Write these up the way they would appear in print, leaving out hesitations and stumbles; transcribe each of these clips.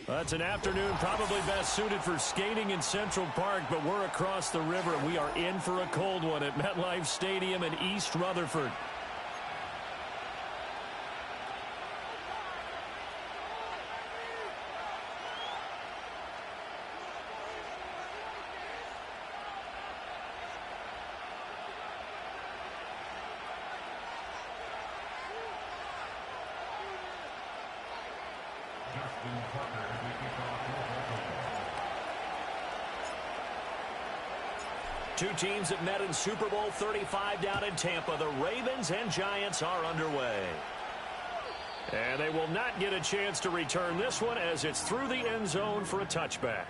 That's an afternoon probably best suited for skating in Central Park, but we're across the river, and we are in for a cold one at MetLife Stadium in East Rutherford. Two teams that met in Super Bowl 35 down in Tampa. The Ravens and Giants are underway. And they will not get a chance to return this one as it's through the end zone for a touchback.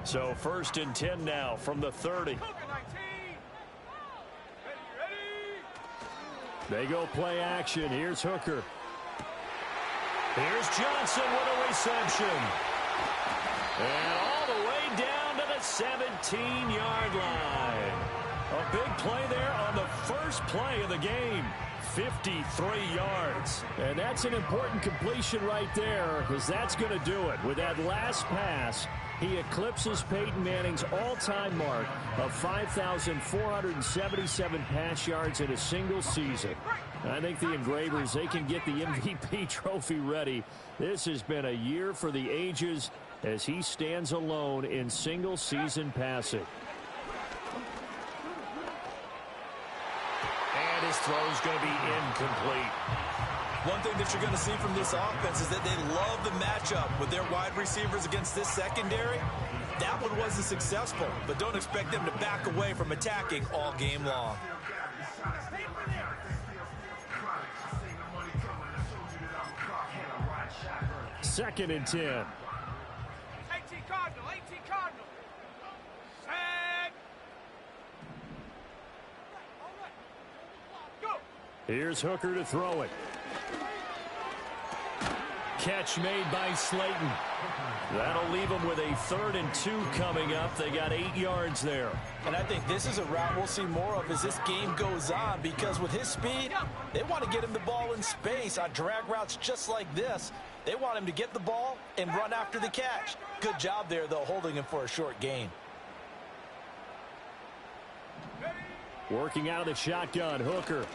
So 1st and 10 now from the 30. They go play action. Here's Hooker. Here's Johnson with a reception. And all the way down to the 17-yard line. A big play there on the first play of the game. 53 yards. And that's an important completion right there, because that's going to do it. With that last pass, he eclipses Peyton Manning's all-time mark of 5,477 pass yards in a single season. I think the Engravers, they can get the MVP trophy ready. This has been a year for the ages as he stands alone in single-season passing. And his throw's going to be incomplete. One thing that you're going to see from this offense is that they love the matchup with their wide receivers against this secondary. That one wasn't successful, but don't expect them to back away from attacking all game long. 2nd and 10. 18 Cardinal, 18 Cardinal. Set. Go. Here's Hooker to throw it. Catch made by Slayton. That'll leave them with a 3rd and 2 coming up. They got 8 yards there. And I think this is a route we'll see more of as this game goes on, because with his speed, they want to get him the ball in space on drag routes just like this. They want him to get the ball and run after the catch. Good job there, though, holding him for a short gain. Working out of the shotgun, Hooker.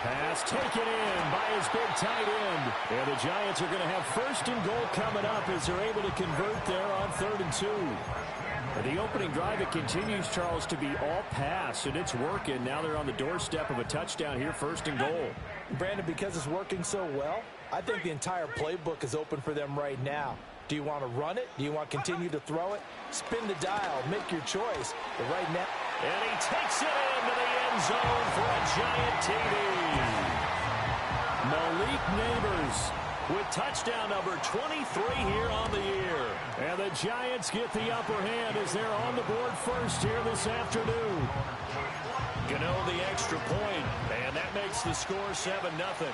Pass taken in by his big tight end. And the Giants are going to have 1st and goal coming up as they're able to convert there on 3rd and 2. And the opening drive, it continues, Charles, to be all pass, and it's working. Now they're on the doorstep of a touchdown here, 1st and goal. Brandon, because it's working so well, I think the entire playbook is open for them right now. Do you want to run it? Do you want to continue to throw it? Spin the dial. Make your choice. But right now... And he takes it into the end zone for a Giant TD. Malik Neighbors with touchdown number 23 here on the year. And the Giants get the upper hand as they're on the board first here this afternoon. Gano the extra point, and that makes the score 7-0.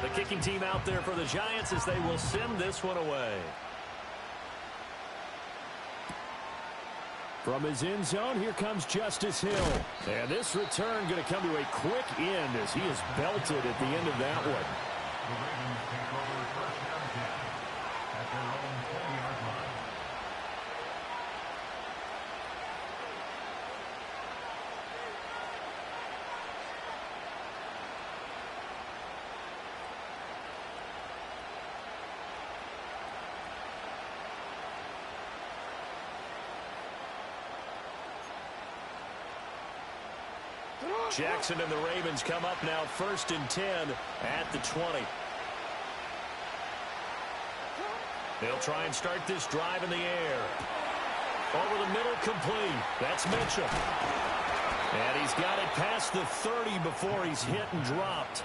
The kicking team out there for the Giants as they will send this one away. From his end zone, here comes Justice Hill. And this return going to come to a quick end as he is belted at the end of that one. Jackson and the Ravens come up now 1st and 10 at the 20. They'll try and start this drive in the air. Over the middle, complete. That's Mitchell. And he's got it past the 30 before he's hit and dropped.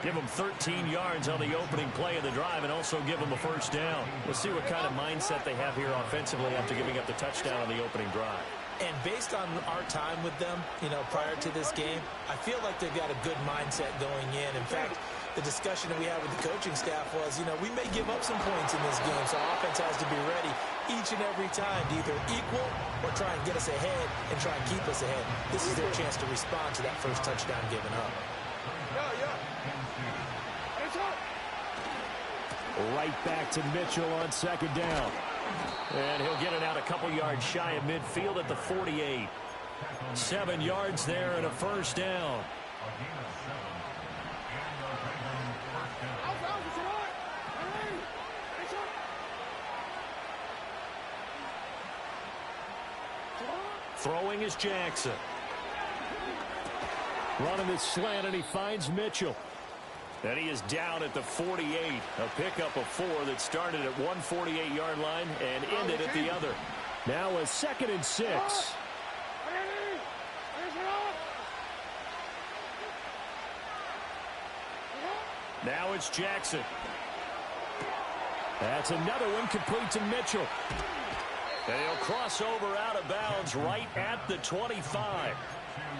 Give him 13 yards on the opening play of the drive and also give him a first down. We'll see what kind of mindset they have here offensively after giving up the touchdown on the opening drive. And based on our time with them, prior to this game, I feel like they've got a good mindset going in. In fact, the discussion that we had with the coaching staff was, we may give up some points in this game, so offense has to be ready each and every time to either equal or try and get us ahead and try and keep us ahead. This is their chance to respond to that first touchdown given up. Right back to Mitchell on second down. And he'll get it out a couple yards shy of midfield at the 48. 7 yards there and a first down. Throwing is Jackson. Running the slant, and he finds Mitchell. And he is down at the 48. A pickup of 4 that started at one 48-yard line and ended at the other. Now a 2nd and 6. Now it's Jackson. That's another one complete to Mitchell. And he'll cross over out of bounds right at the 25.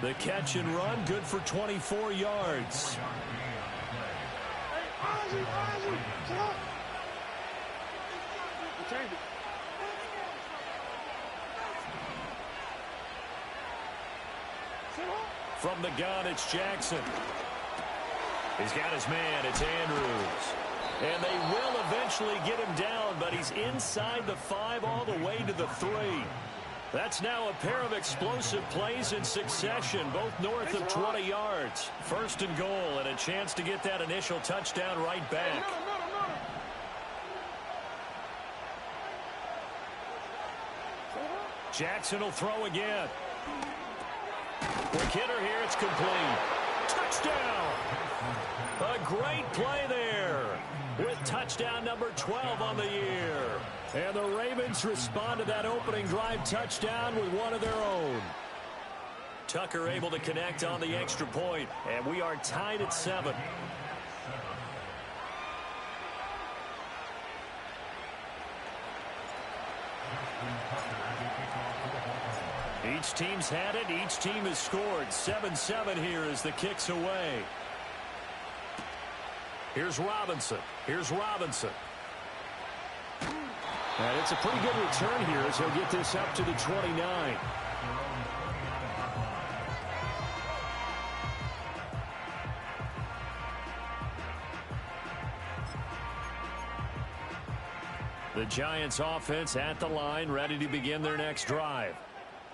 The catch and run good for 24 yards. From the gun, it's Jackson. He's got his man. It's Andrews. And they will eventually get him down, but he's inside the 5 all the way to the 3. That's now a pair of explosive plays in succession, both north of 20 yards. 1st and goal, and a chance to get that initial touchdown right back. Jackson will throw again. Quick hitter here, it's complete. Touchdown! A great play there with touchdown number 12 on the year. And the Ravens respond to that opening drive touchdown with one of their own. Tucker able to connect on the extra point, and we are tied at 7. Each team's had it. Each team has scored. 7-7 here as the kick's away. Here's Robinson. Here's Robinson. And it's a pretty good return here as he'll get this up to the 29. The Giants offense at the line, ready to begin their next drive.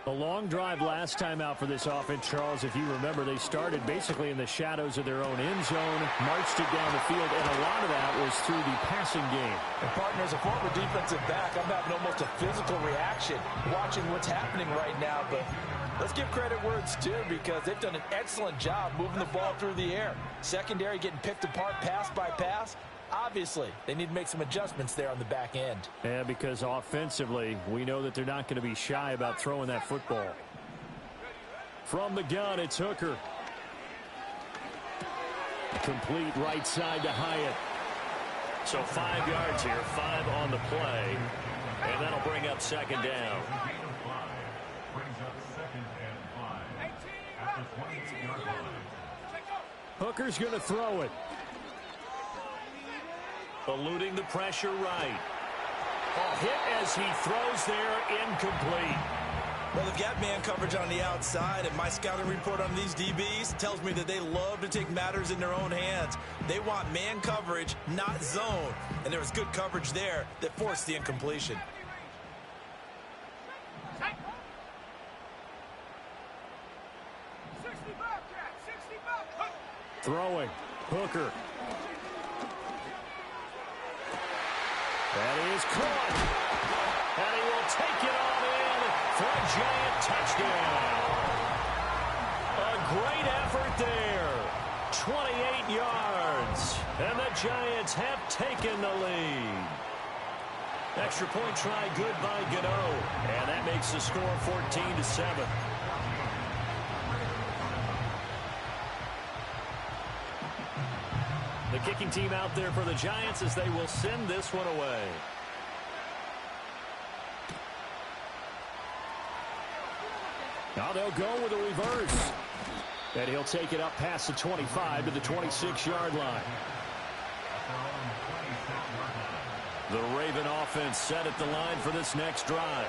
A long drive last time out for this offense, Charles. If you remember, they started basically in the shadows of their own end zone, marched it down the field, and a lot of that was through the passing game. And partner, as a former defensive back, I'm having almost a physical reaction watching what's happening right now. But let's give credit where it's due, because they've done an excellent job moving the ball through the air. Secondary getting picked apart pass by pass. Obviously, they need to make some adjustments there on the back end. Yeah, because offensively, we know that they're not going to be shy about throwing that football. From the gun, it's Hooker. Complete right side to Hyatt. So 5 yards here, 5 on the play. And that'll bring up 2nd down. Hooker's going to throw it. Eluding the pressure right. A hit as he throws there, incomplete. Well, they've got man coverage on the outside, and my scouting report on these DBs tells me that they love to take matters in their own hands. They want man coverage, not zone. And there was good coverage there that forced the incompletion. Throwing. Hooker. That is caught. And he will take it on in for a Giant touchdown. A great effort there. 28 yards. And the Giants have taken the lead. Extra point try good by Gano. And that makes the score 14-7. The kicking team out there for the Giants as they will send this one away. Now they'll go with a reverse. And he'll take it up past the 25 to the 26-yard line. The Raven offense set at the line for this next drive.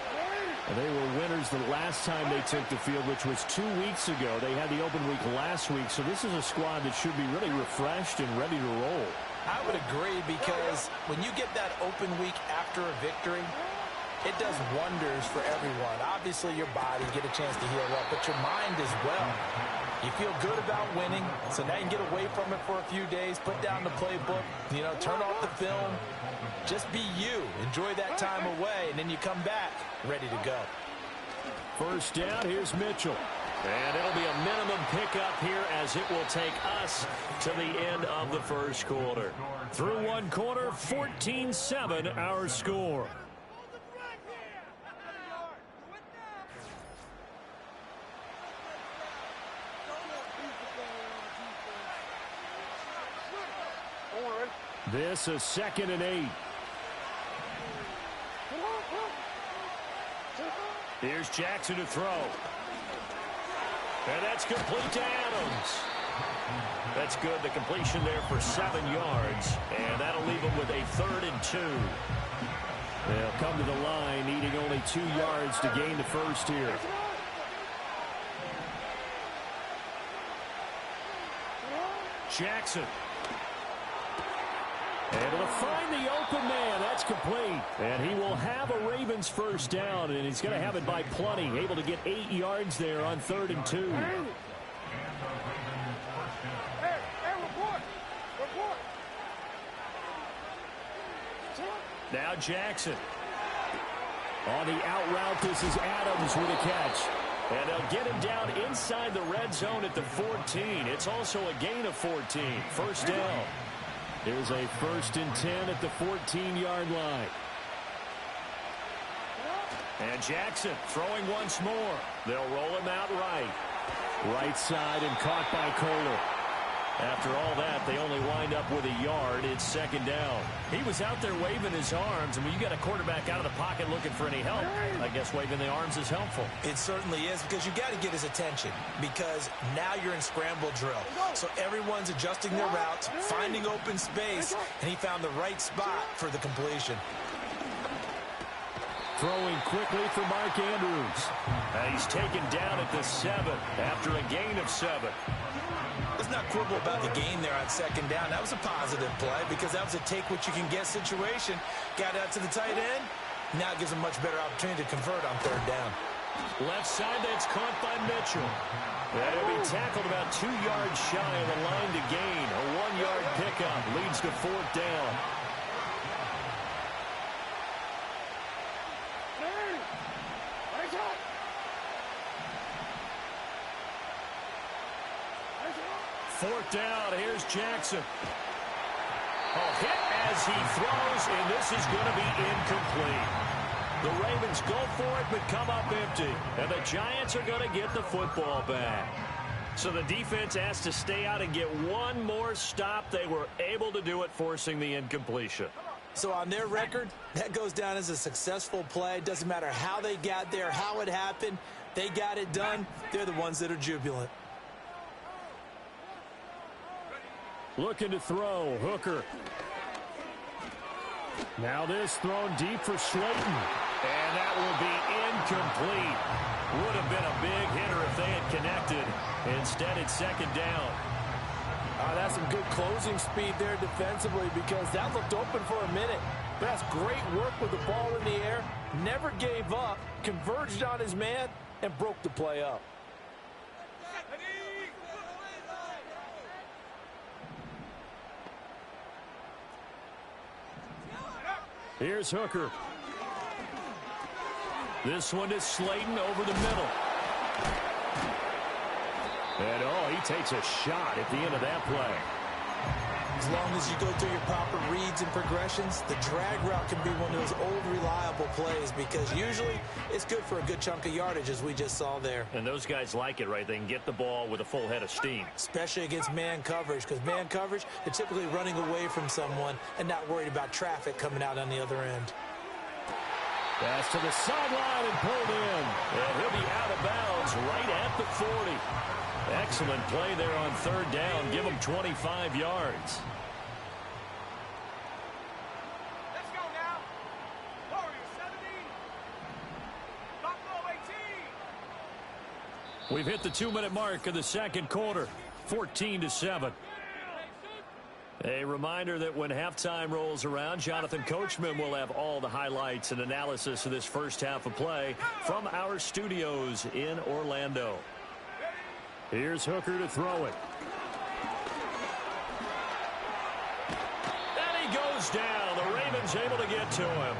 And they were winners the last time they took the field, which was 2 weeks ago. They had the open week last week, so this is a squad that should be really refreshed and ready to roll. I would agree, because when you get that open week after a victory, it does wonders for everyone. Obviously, your body, get a chance to heal up, but your mind as well. You feel good about winning, so now you can get away from it for a few days, put down the playbook, turn off the film. Just be you. Enjoy that time away, and then you come back ready to go. First down, here's Mitchell. And it'll be a minimum pickup here as it will take us to the end of the first quarter. Through one quarter, 14-7 our score. This is 2nd and 8. Here's Jackson to throw. And that's complete to Adams. That's good. The completion there for 7 yards. And that'll leave them with a 3rd and 2. They'll come to the line needing only 2 yards to gain the first here. Jackson. And it'll find the open man. That's complete. And he will have a Ravens first down, and he's going to have it by plenty. Able to get 8 yards there on 3rd and 2. Now Jackson. On the out route, this is Adams with a catch. And they'll get him down inside the red zone at the 14. It's also a gain of 14. First down. Here's a 1st and 10 at the 14-yard line. And Jackson throwing once more. They'll roll him out right. Right side and caught by Kohler. After all that, they only wind up with a yard. It's 2nd down. He was out there waving his arms, and when you got a quarterback out of the pocket looking for any help, I guess waving the arms is helpful. It certainly is, because you got to get his attention, because now you're in scramble drill. So everyone's adjusting their routes, finding open space, and he found the right spot for the completion. Throwing quickly for Mark Andrews. And he's taken down at the 7 after a gain of 7. Let's not quibble about the gain there on 2nd down. That was a positive play, because that was a take-what-you-can-get situation. Got out to the tight end. Now it gives him much better opportunity to convert on 3rd down. Left side, that's caught by Mitchell. That'll be tackled about 2 yards shy of the line to gain. A 1-yard pickup leads to 4th down. Fourth down, here's Jackson. Hit as he throws, and this is going to be incomplete. The Ravens go for it, but come up empty. And the Giants are going to get the football back. So the defense has to stay out and get one more stop. They were able to do it, forcing the incompletion. So on their record, that goes down as a successful play. Doesn't matter how they got there, how it happened. They got it done. They're the ones that are jubilant. Looking to throw, Hooker. Now this thrown deep for Slayton. And that will be incomplete. Would have been a big hitter if they had connected. Instead, it's 2nd down. That's some good closing speed there defensively, because that looked open for a minute. But that's great work with the ball in the air. Never gave up, converged on his man, and broke the play up. Here's Hooker. This one is Slayton over the middle. And, he takes a shot at the end of that play. As long as you go through your proper reads and progressions, the drag route can be one of those old reliable plays because usually it's good for a good chunk of yardage, as we just saw there. And those guys like it, right? They can get the ball with a full head of steam. Especially against man coverage, because man coverage, they're typically running away from someone and not worried about traffic coming out on the other end. Pass to the sideline and pulled in. And he'll be out of bounds right at the 40. Excellent play there on third down. Give him 25 yards. Let's go now. Warriors 70. Buffalo 18. We've hit the 2-minute mark of the second quarter. 14-7. A reminder that when halftime rolls around, Jonathan Coachman will have all the highlights and analysis of this first half of play from our studios in Orlando. Here's Hooker to throw it. And he goes down. The Ravens able to get to him.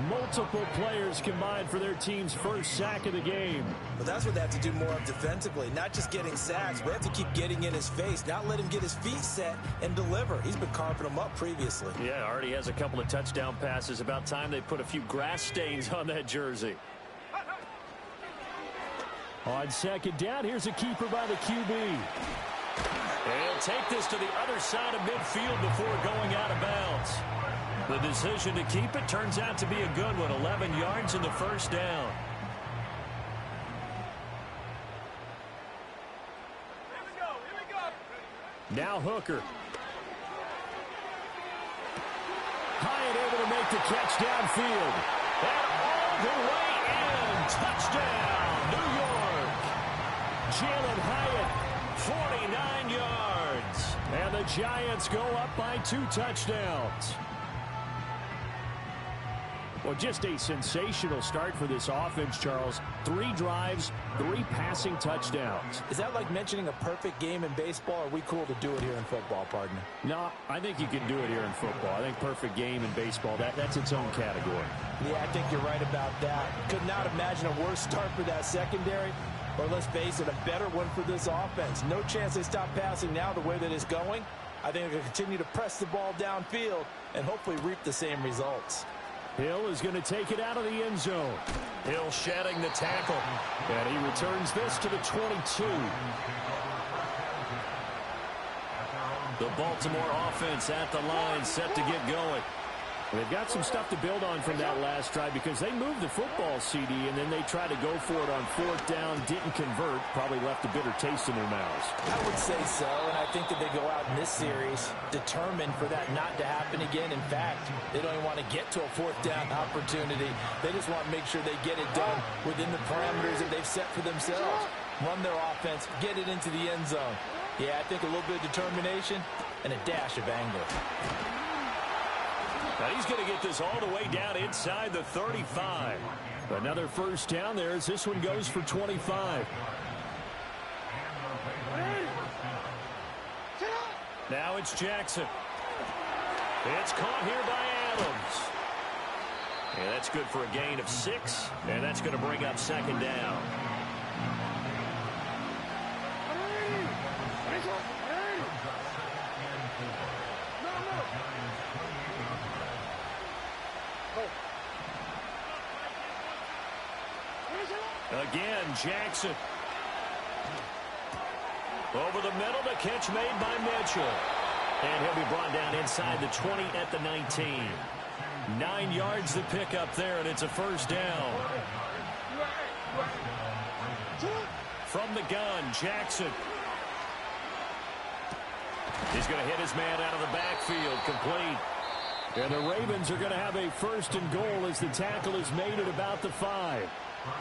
Multiple players combined for their team's first sack of the game. But that's what they have to do more of defensively, not just getting sacks, but they have to keep getting in his face, not let him get his feet set and deliver. He's been carving them up previously. Yeah, already has a couple of touchdown passes. About time they put a few grass stains on that jersey. On second down, here's a keeper by the QB. He'll take this to the other side of midfield before going out of bounds. The decision to keep it turns out to be a good one. 11 yards in the first down. Here we go. Here we go. Now Hooker. Hyatt able to make the catch downfield. And all the way in. Touchdown, New York. Jalen Hyatt, 49 yards. And the Giants go up by 2 touchdowns. Well, just a sensational start for this offense, Charles. 3 drives, 3 passing touchdowns. Is that like mentioning a perfect game in baseball, or are we cool to do it here in football, partner? No, I think you can do it here in football. I think perfect game in baseball, that's its own category. Yeah, I think you're right about that. Could not imagine a worse start for that secondary, or let's face it, a better one for this offense. No chance they stop passing now the way that it's going. I think they'll continue to press the ball downfield and hopefully reap the same results. Hill is going to take it out of the end zone. Hill shedding the tackle. And he returns this to the 22. The Baltimore offense at the line, set to get going. They've got some stuff to build on from that last drive because they moved the football, CD, and then they tried to go for it on fourth down, didn't convert, probably left a bitter taste in their mouths. I would say so, and I think that they go out in this series determined for that not to happen again. In fact, they don't even want to get to a fourth down opportunity. They just want to make sure they get it done within the parameters that they've set for themselves. Run their offense, get it into the end zone. Yeah, I think a little bit of determination and a dash of anger. Now he's going to get this all the way down inside the 35. Another first down there as this one goes for 25. Now it's Jackson. It's caught here by Adams. And that's good for a gain of 6. And that's going to bring up second down. Again, Jackson. Over the middle, the catch made by Mitchell. And he'll be brought down inside the 20 at the 19. 9 yards to pick up there, and it's a first down. From the gun, Jackson. He's going to hit his man out of the backfield, complete. And the Ravens are going to have a first and goal as the tackle is made at about the 5.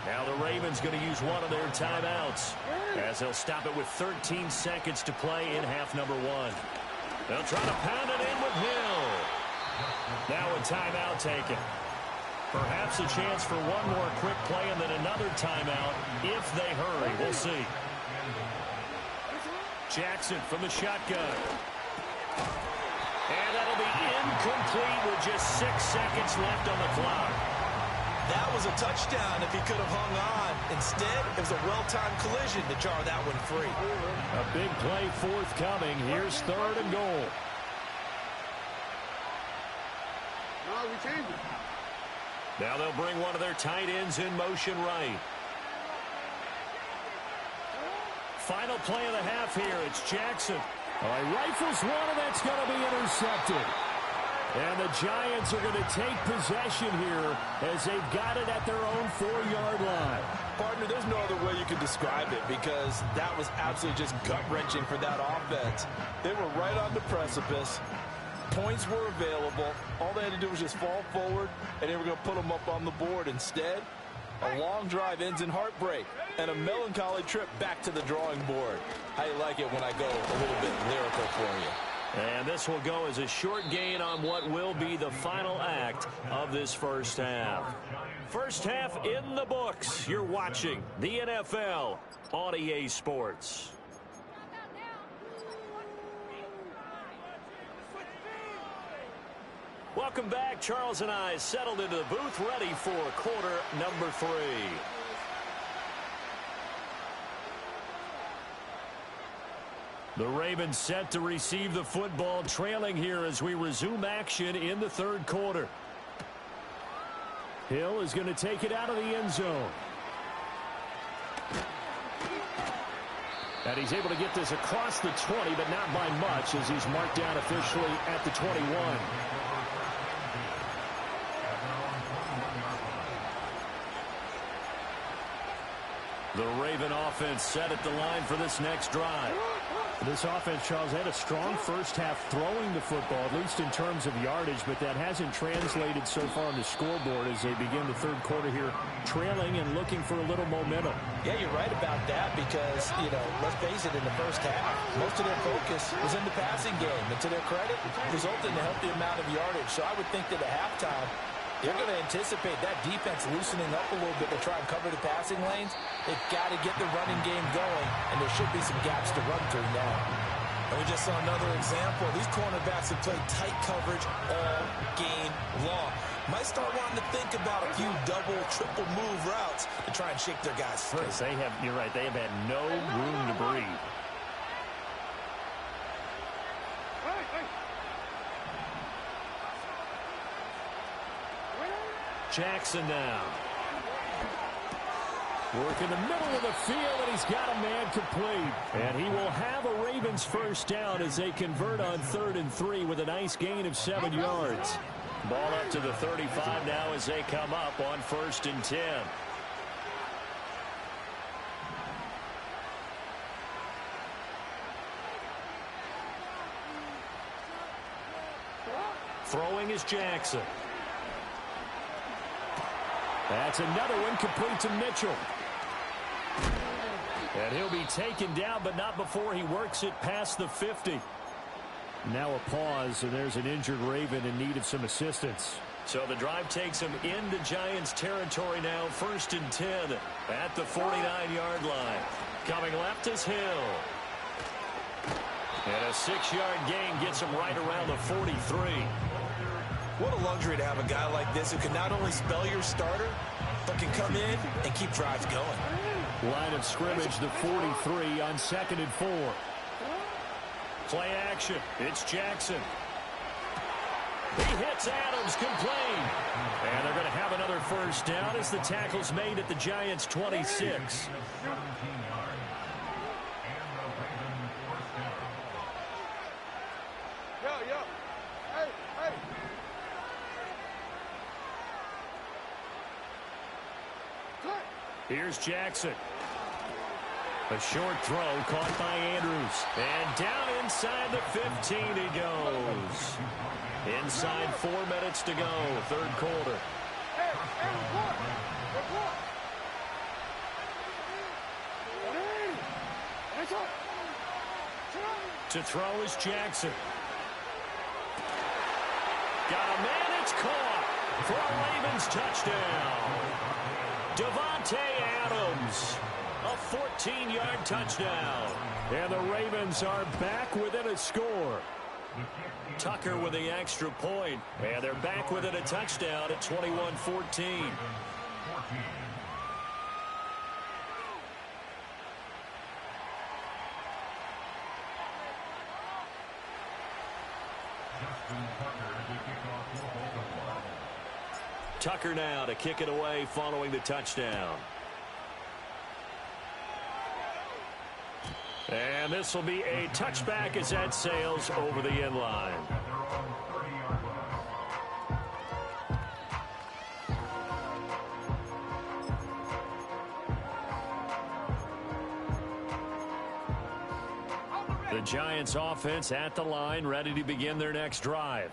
Now the Ravens going to use one of their timeouts as they'll stop it with 13 seconds to play in half number 1. They'll try to pound it in with Hill. Now a timeout taken. Perhaps a chance for one more quick play and then another timeout if they hurry. We'll see. Jackson from the shotgun. And that'll be incomplete with just 6 seconds left on the clock. That was a touchdown if he could have hung on. Instead, it was a well-timed collision to jar that one free. A big play forthcoming. Here's 3rd and goal. No, we changed it. Now they'll bring one of their tight ends in motion right. Final play of the half here. It's Jackson. He rifles one, and that's going to be intercepted. And the Giants are going to take possession here as they've got it at their own 4-yard line. Partner, there's no other way you can describe it because that was absolutely just gut-wrenching for that offense. They were right on the precipice. Points were available. All they had to do was just fall forward, and they were going to put them up on the board. Instead, a long drive ends in heartbreak and a melancholy trip back to the drawing board. How you like it when I go a little bit lyrical for you? And this will go as a short gain on what will be the final act of this first half. First half in the books. You're watching the NFL on EA Sports. Welcome back. Charles and I settled into the booth, ready for quarter number 3. The Ravens set to receive the football, trailing here as we resume action in the 3rd quarter. Hill is going to take it out of the end zone. And he's able to get this across the 20, but not by much as he's marked down officially at the 21. The Raven offense set at the line for this next drive. This offense, Charles, had a strong first half throwing the football, at least in terms of yardage, but that hasn't translated so far on the scoreboard as they begin the 3rd quarter here, trailing and looking for a little momentum. Yeah, you're right about that because, let's face it, in the first half, most of their focus was in the passing game. And to their credit, it resulted in a healthy amount of yardage. So I would think that at halftime, they're going to anticipate that defense loosening up a little bit to try and cover the passing lanes. They've got to get the running game going, and there should be some gaps to run through now. And we just saw another example. These cornerbacks have played tight coverage all game long. Might start wanting to think about a few double, triple move routes to try and shake their guys free. You're right, they have had no room to breathe. Jackson now. Work in the middle of the field, and he's got a man complete. And he will have a Ravens first down as they convert on 3rd and 3 with a nice gain of 7 yards. Ball up to the 35 now as they come up on 1st and 10. Throwing is Jackson. That's another one complete to Mitchell. And he'll be taken down, but not before he works it past the 50. Now a pause, and there's an injured Raven in need of some assistance. So the drive takes him into Giants territory now. 1st and 10 at the 49-yard line. Coming left is Hill. And a 6-yard gain gets him right around the 43. What a luxury to have a guy like this who can not only spell your starter, but can come in and keep drives going. Line of scrimmage, the 43 on 2nd and 4. Play action. It's Jackson. He hits Adams complete. And they're going to have another first down as the tackle's made at the Giants' 26. Here's Jackson. A short throw caught by Andrews. And down inside the 15 he goes. Inside 4 minutes to go, 3rd quarter. To throw is Jackson. Got a man, it's caught for a Ravens touchdown. Davante Adams, a 14-yard touchdown. And the Ravens are back within a score. Tucker with the extra point. And they're back within a touchdown at 21-14. Tucker now to kick it away following the touchdown. And this will be a touchback as that sails over the end line. The Giants offense at the line, ready to begin their next drive.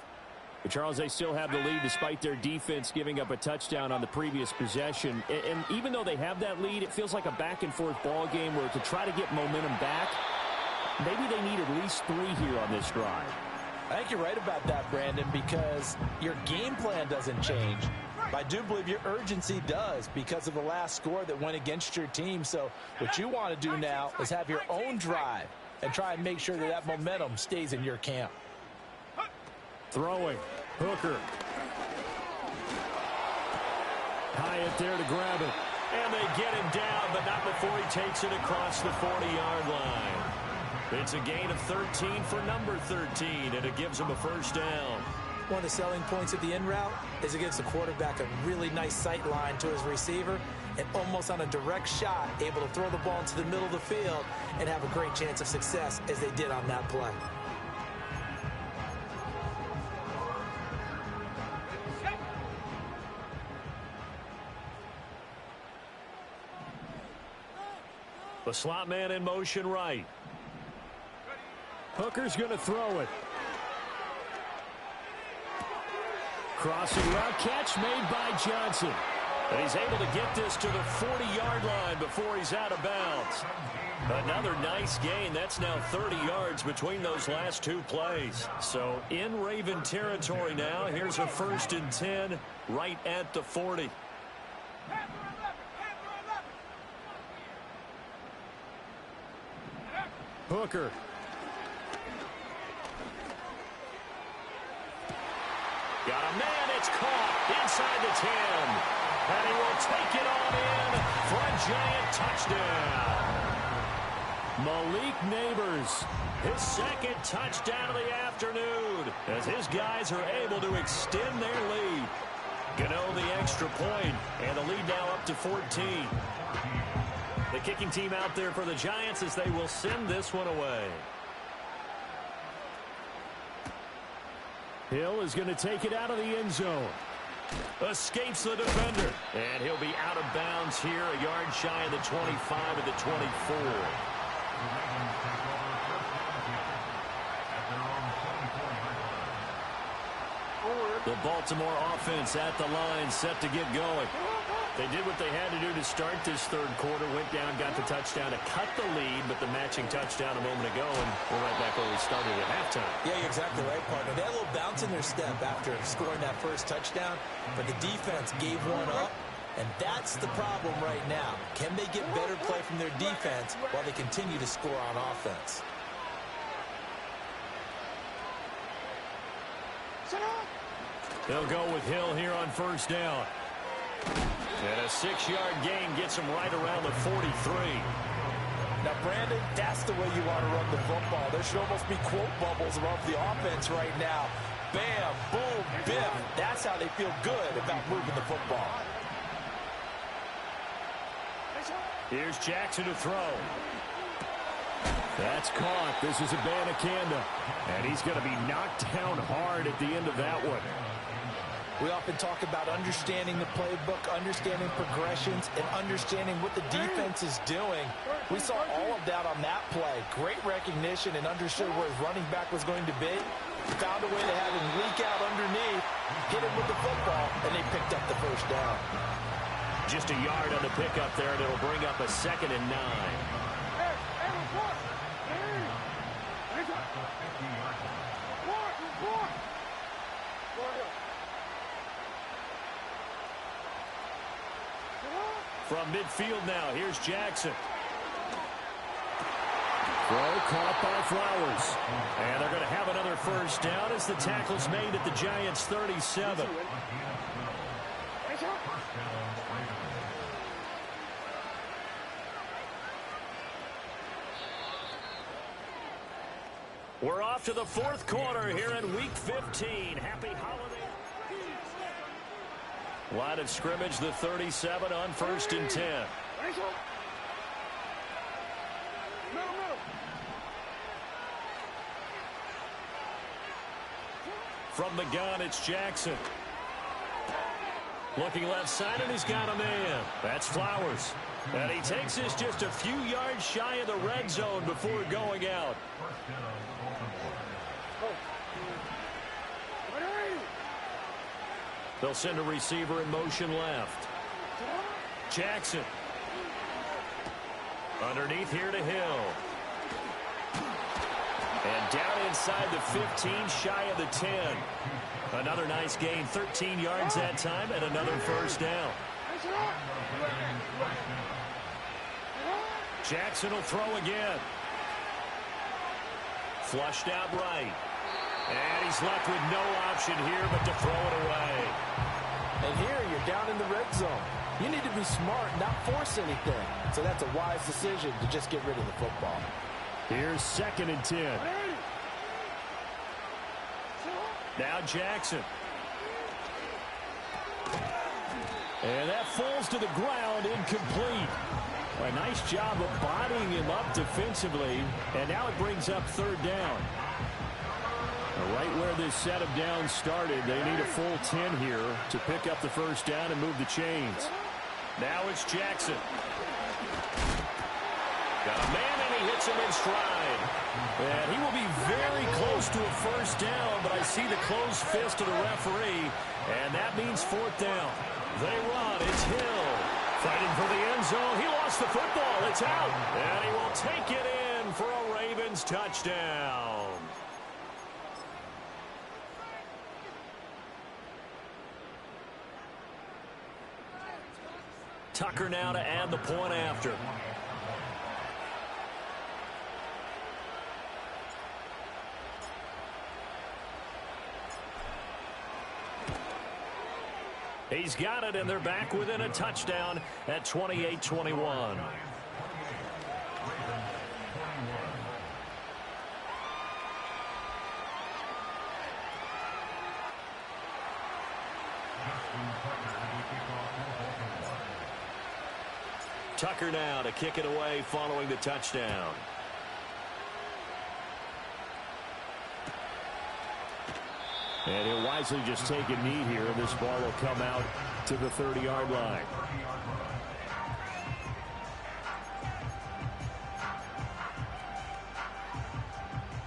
But Charles, they still have the lead despite their defense giving up a touchdown on the previous possession. And even though they have that lead, it feels like a back-and-forth ball game where to try to get momentum back, maybe they need at least 3 here on this drive. I think you're right about that, Brandon, because your game plan doesn't change. I do believe your urgency does because of the last score that went against your team. So what you want to do now is have your own drive and try and make sure that that momentum stays in your camp. Throwing. Hooker. Hyatt there to grab it. And they get him down, but not before he takes it across the 40-yard line. It's a gain of 13 for number 13, and it gives him a first down. One of the selling points of the in route is it gives the quarterback a really nice sight line to his receiver and almost on a direct shot able to throw the ball into the middle of the field and have a great chance of success as they did on that play. The slot man in motion right. Hooker's going to throw it. Crossing route catch made by Johnson. And he's able to get this to the 40-yard line before he's out of bounds. Another nice gain. That's now 30 yards between those last 2 plays. So in Raven territory now. Here's a 1st and 10 right at the 40. Hooker. Got a man. It's caught inside the 10. And he will take it on in for a Giant touchdown. Malik Neighbors. His 2nd touchdown of the afternoon as his guys are able to extend their lead. Gano the extra point, and the lead now up to 14. The kicking team out there for the Giants as they will send this one away. Hill is going to take it out of the end zone. Escapes the defender. And he'll be out of bounds here, a yard shy of the 25 at the 24. The Baltimore offense at the line, set to get going. They did what they had to do to start this 3rd quarter, went down, got the touchdown to cut the lead, but the matching touchdown a moment ago, and we're right back where we started at halftime. Yeah, you're exactly right, partner. They had a little bounce in their step after scoring that first touchdown, but the defense gave one up, and that's the problem right now. Can they get better play from their defense while they continue to score on offense? They'll go with Hill here on 1st down. And a 6-yard gain gets him right around the 43. Now, Brandon, that's the way you want to run the football. There should almost be quote bubbles above the offense right now. Bam, boom, biff. That's how they feel good about moving the football. Here's Jackson to throw. That's caught. This is Abanikanda. And he's going to be knocked down hard at the end of that one. We often talk about understanding the playbook, understanding progressions, and understanding what the defense is doing. We saw all of that on that play. Great recognition and understood where his running back was going to be. Found a way to have him leak out underneath, hit him with the football, and they picked up the first down. Just a yard on the pickup there, and it'll bring up a 2nd and 9. From midfield now, here's Jackson. Throw caught by Flowers. And they're going to have another first down as the tackle's made at the Giants' 37. We're off to the fourth quarter here in Week 15. Happy holiday. Line of scrimmage, the 37 on 1st and 10. From the gun, it's Jackson. Looking left side, and he's got a man. That's Flowers. And he takes this just a few yards shy of the red zone before going out. They'll send a receiver in motion left. Jackson. Underneath here to Hill. And down inside the 15, shy of the 10. Another nice gain, 13 yards that time, and another first down. Jackson will throw again. Flushed out right. And he's left with no option here but to throw it away. And here you're down in the red zone. You need to be smart, not force anything. So that's a wise decision to just get rid of the football. Here's 2nd and 10. Now Jackson. And that falls to the ground, incomplete. A nice job of bodying him up defensively. And now it brings up 3rd down. Right where this set of downs started, they need a full 10 here to pick up the first down and move the chains. Now it's Jackson. Got a man, and he hits him in stride. And he will be very close to a first down, but I see the closed fist of the referee, and that means 4th down. They run. It's Hill. Fighting for the end zone. He lost the football. It's out. And he will take it in for a Ravens touchdown. Tucker now to add the point after. He's got it, and they're back within a touchdown at 28-21. Tucker now to kick it away following the touchdown. And he'll wisely just take a knee here. This ball will come out to the 30-yard line.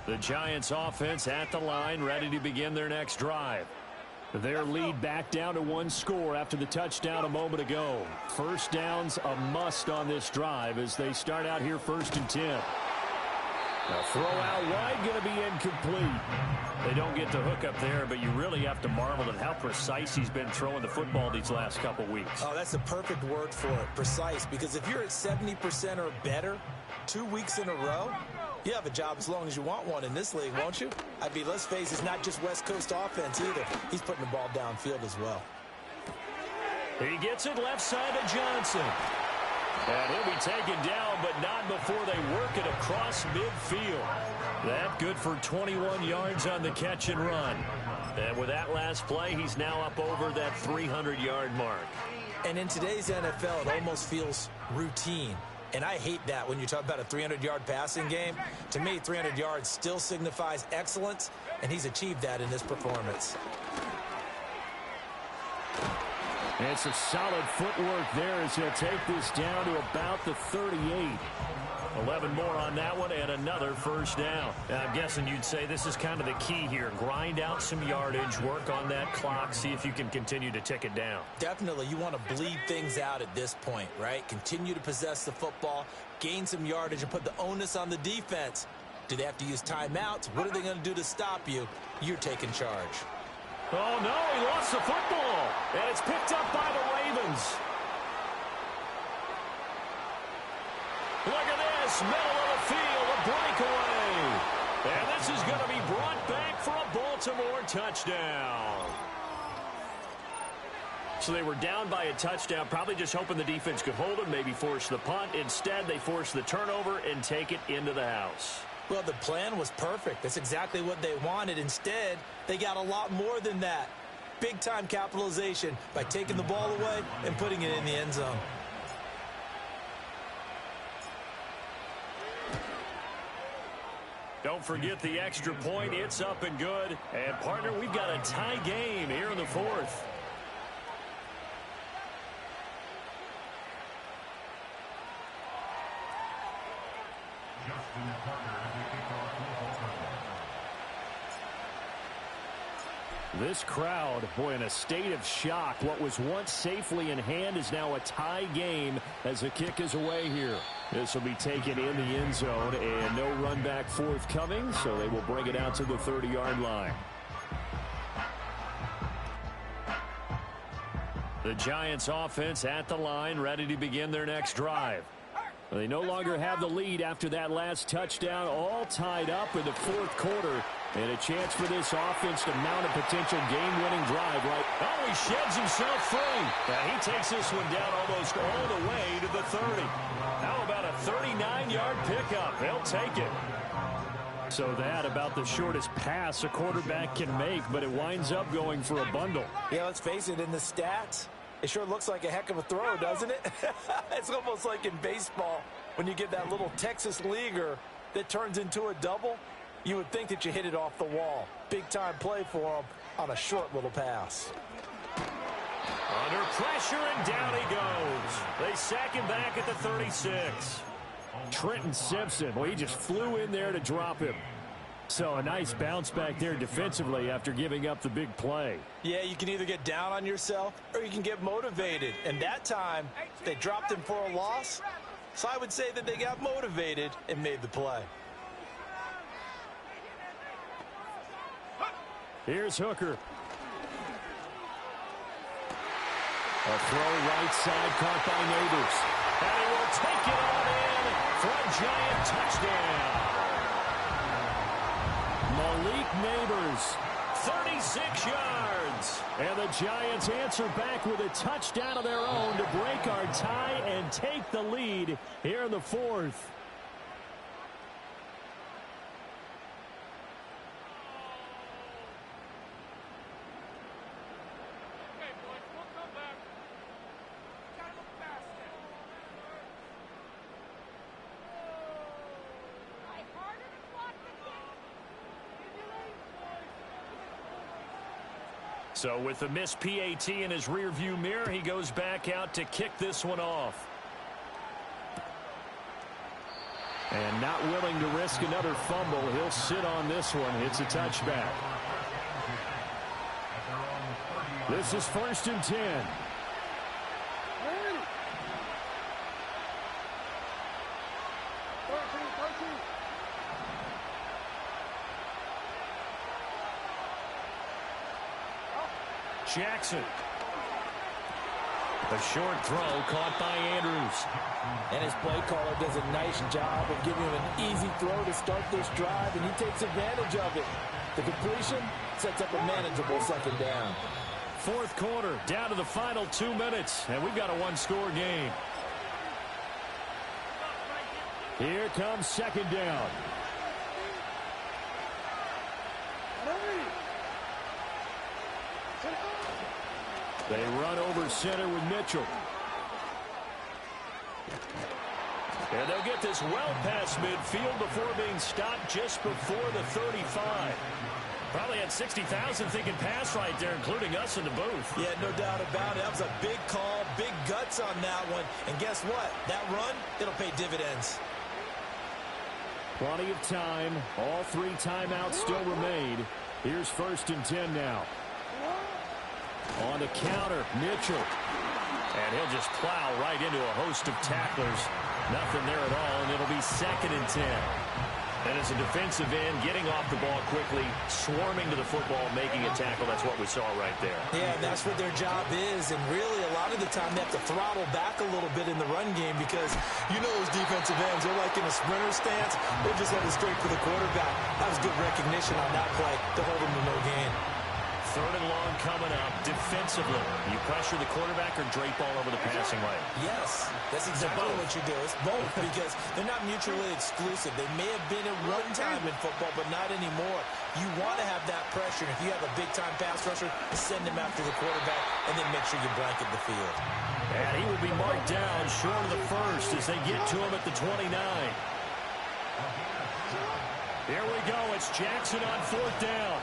The Giants offense at the line, ready to begin their next drive. Their lead back down to 1 score after the touchdown a moment ago. First down's a must on this drive as they start out here 1st and 10. Now throw out wide, going to be incomplete. They don't get the hook up there, but you really have to marvel at how precise he's been throwing the football these last couple weeks. Oh, that's the perfect word for it, precise, because if you're at 70% or better 2 weeks in a row, you have a job as long as you want one in this league, won't you? I mean, let's face it, it's not just West Coast offense either. He's putting the ball downfield as well. He gets it left side to Johnson. And he'll be taken down, but not before they work it across midfield. That good for 21 yards on the catch and run. And with that last play, he's now up over that 300-yard mark. And in today's NFL, it almost feels routine. And I hate that when you talk about a 300-yard passing game. To me, 300 yards still signifies excellence, and he's achieved that in this performance. It's a solid footwork there as he'll take this down to about the 38. 11 more on that one and another first down. I'm guessing you'd say this is kind of the key here. Grind out some yardage, work on that clock, see if you can continue to tick it down. Definitely, you want to bleed things out at this point, right? Continue to possess the football, gain some yardage, and put the onus on the defense. Do they have to use timeouts? What are they going to do to stop you? You're taking charge. Oh, no, he lost the football. And it's picked up by the Ravens. Look at this, middle of the field, a breakaway. And this is going to be brought back for a Baltimore touchdown. So they were down by a touchdown, probably just hoping the defense could hold them, maybe force the punt. Instead, they force the turnover and take it into the house. Well, the plan was perfect. That's exactly what they wanted. Instead, they got a lot more than that. Big-time capitalization by taking the ball away and putting it in the end zone. Don't forget the extra point. It's up and good. And, partner, we've got a tie game here in the fourth. This crowd, boy, in a state of shock. What was once safely in hand is now a tie game as the kick is away here. This will be taken in the end zone, and no run back forthcoming, so they will bring it out to the 30-yard line. The Giants offense at the line, ready to begin their next drive. They no longer have the lead after that last touchdown, all tied up in the fourth quarter. And a chance for this offense to mount a potential game-winning drive. Right? Oh, he sheds himself free. Now he takes this one down almost all the way to the 30. How about a 39-yard pickup? They'll take it. So that about the shortest pass a quarterback can make, but it winds up going for a bundle. Yeah, let's face it, in the stats, it sure looks like a heck of a throw, doesn't it? It's almost like in baseball when you get that little Texas leaguer that turns into a double. You would think that you hit it off the wall. Big-time play for him on a short little pass. Under pressure, and down he goes. They sack him back at the 36. Trenton Simpson, well, he just flew in there to drop him. So a nice bounce back there defensively after giving up the big play. Yeah, you can either get down on yourself or you can get motivated. And that time, they dropped him for a loss. So I would say that they got motivated and made the play. Here's Hooker. A throw right side caught by Neighbors. And he will take it on in for a Giant touchdown. Malik Neighbors. 36 yards. And the Giants answer back with a touchdown of their own to break our tie and take the lead here in the fourth. So with the missed PAT in his rearview mirror, he goes back out to kick this one off. And not willing to risk another fumble, he'll sit on this one. It's a touchback. This is 1st and 10. Jackson. A short throw caught by Andrews. And his play caller does a nice job of giving him an easy throw to start this drive, and he takes advantage of it. The completion sets up a manageable second down. Fourth quarter, down to the final 2 minutes, and we've got a one-score game. Here comes second down. They run over center with Mitchell. And they'll get this well past midfield before being stopped just before the 35. Probably had 60,000 thinking pass right there, including us in the booth. Yeah, no doubt about it. That was a big call, big guts on that one. And guess what? That run, it'll pay dividends. Plenty of time. All 3 timeouts still remain. Here's 1st and 10 now. On the counter, Mitchell. And he'll just plow right into a host of tacklers. Nothing there at all, and it'll be 2nd and 10. And as a defensive end, getting off the ball quickly, swarming to the football, making a tackle, that's what we saw right there. Yeah, and that's what their job is. And really, a lot of the time, they have to throttle back a little bit in the run game because you know those defensive ends, they're like in a sprinter stance. They're just headed straight for the quarterback. That was good recognition on that play to hold him to no gain. 3rd and long coming up. Defensively, you pressure the quarterback or drape all over the passing lane? Yes, that's exactly what you do. It's both because they're not mutually exclusive. They may have been at one time in football, but not anymore. You want to have that pressure. If you have a big-time pass rusher, send him after the quarterback, and then make sure you blanket the field. And he will be marked down short of the first as they get to him at the 29. Here we go. It's Jackson on 4th down.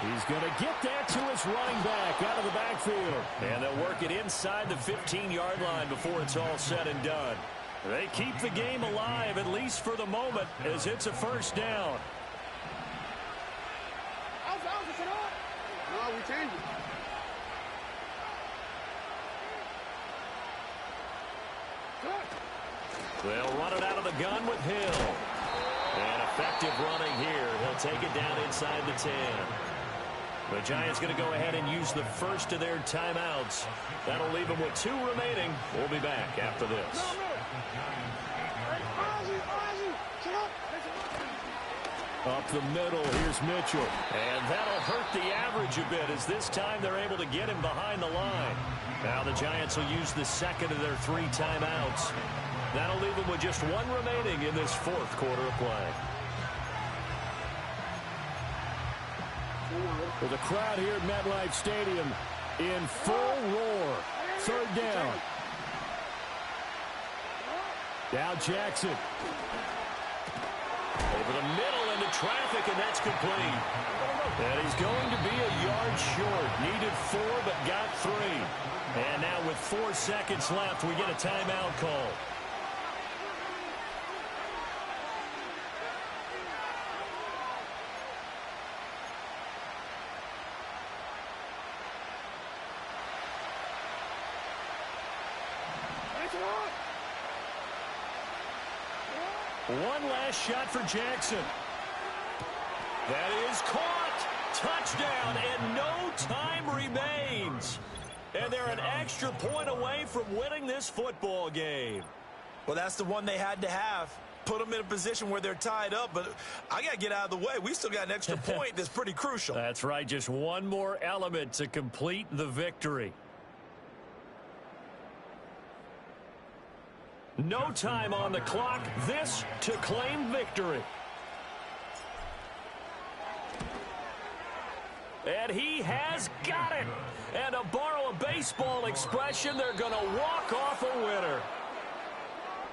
He's going to get that to his running back out of the backfield. And they'll work it inside the 15-yard line before it's all said and done. They keep the game alive, at least for the moment, as it's a 1st down. No, we changed it. They'll run it out of the gun with Hill. And effective running here. He'll take it down inside the 10. The Giants going to go ahead and use the first of their timeouts. That'll leave them with 2 remaining. We'll be back after this. Up the middle, here's Mitchell. And that'll hurt the average a bit as this time they're able to get him behind the line. Now the Giants will use the 2nd of their 3 timeouts. That'll leave them with just 1 remaining in this 4th quarter of play. With a crowd here at MetLife Stadium in full roar. 3rd down. Now Jackson. Over the middle into traffic, and that's complete. And he's going to be a yard short. Needed 4, but got 3. And now with 4 seconds left, we get a timeout call. One last shot for Jackson. That is caught. Touchdown, and no time remains. And they're an extra point away from winning this football game. Well, that's the one they had to have. Put them in a position where they're tied up, but I got to get out of the way. We still got an extra point that's pretty crucial. That's right, just one more element to complete the victory. No time on the clock. This to claim victory. And he has got it. And to borrow a baseball expression, they're going to walk off a winner.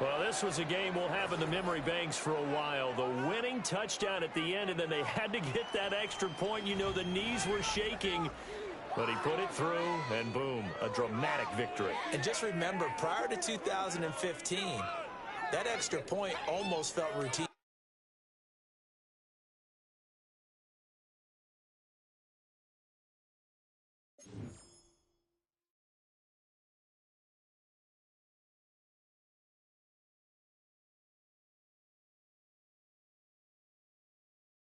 Well, this was a game we'll have in the memory banks for a while. The winning touchdown at the end, and then they had to get that extra point. You know, the knees were shaking. But he put it through, and boom, a dramatic victory. And just remember, prior to 2015, that extra point almost felt routine.